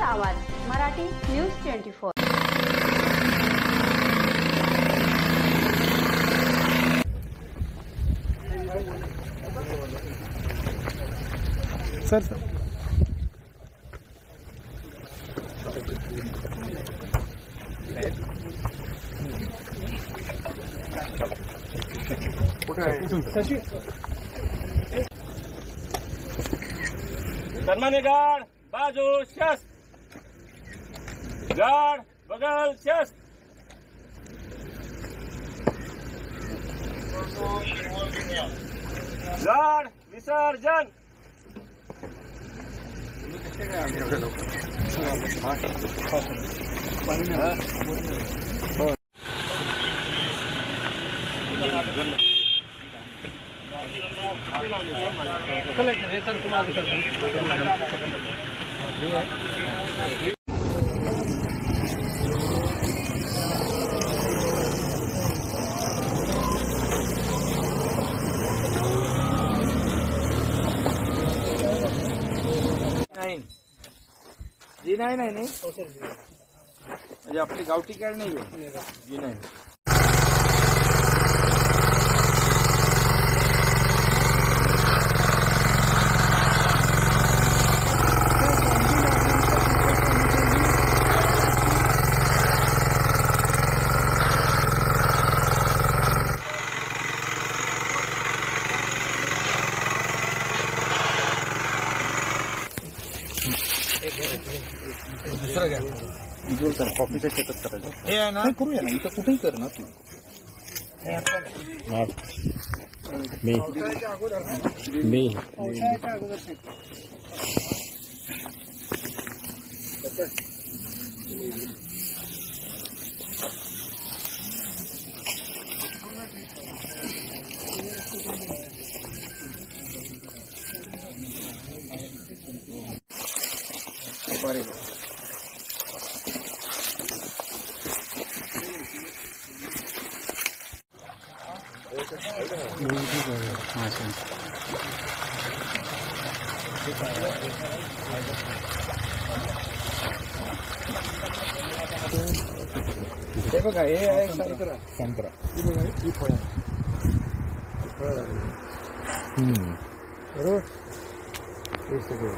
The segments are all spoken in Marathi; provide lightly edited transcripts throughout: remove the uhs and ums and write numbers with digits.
लोकांचा आवाज, मराठी न्यूज 24. सर सन्मान्य गार्ड बाजू शस्त्र गार्ड बगल शस्त्र गार्ड विसर्जन जी नाही म्हणजे आपली गावठी कॅड नाही आहे जी नाही. दुसरं घ्या सर कॉफीच्या शेतात करायचं हे आहे ना करूया ना इथं कुठेही कर ना तू मी हे बघा हे आहे संत्रा ही बघा ही फळ बरोबर हे सगळं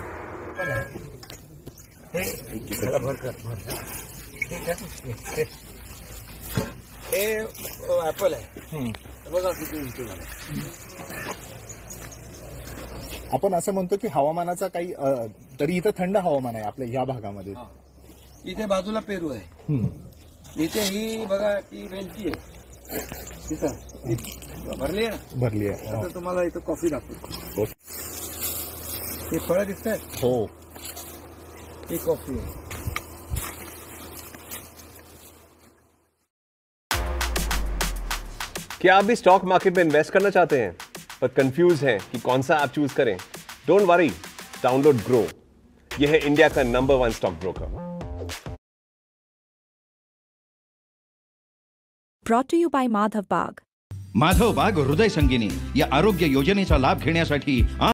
हे ऍपल आहे बघा किती उंची झाला. आपण असं म्हणतो की हवामानाचा काही तरी इथं थंड हवामान आहे आपल्या ह्या भागामध्ये. इथे बाजूला पेरू आहे इथे ही बघा ती वेलची आहे तिथं भरली आहे ना भरली आहे. आता तुम्हाला इथं कॉफी दाखवतो. हे फळं दिसत आहेत हो ही कॉफी आहे. क्या आप भी स्टॉक मार्केट में इन्वेस्ट करना चाहते हैं पर कंफ्यूज हैं कि कौन सा ऐप चूज करें? Don't worry, download grow. यह है इंडिया का number 1 stock broker. Brought to you by Madhav Bagh. Madhav बाग हृदय संगिनी या आरोग्य योजनेचा लाभ घेण्यासाठी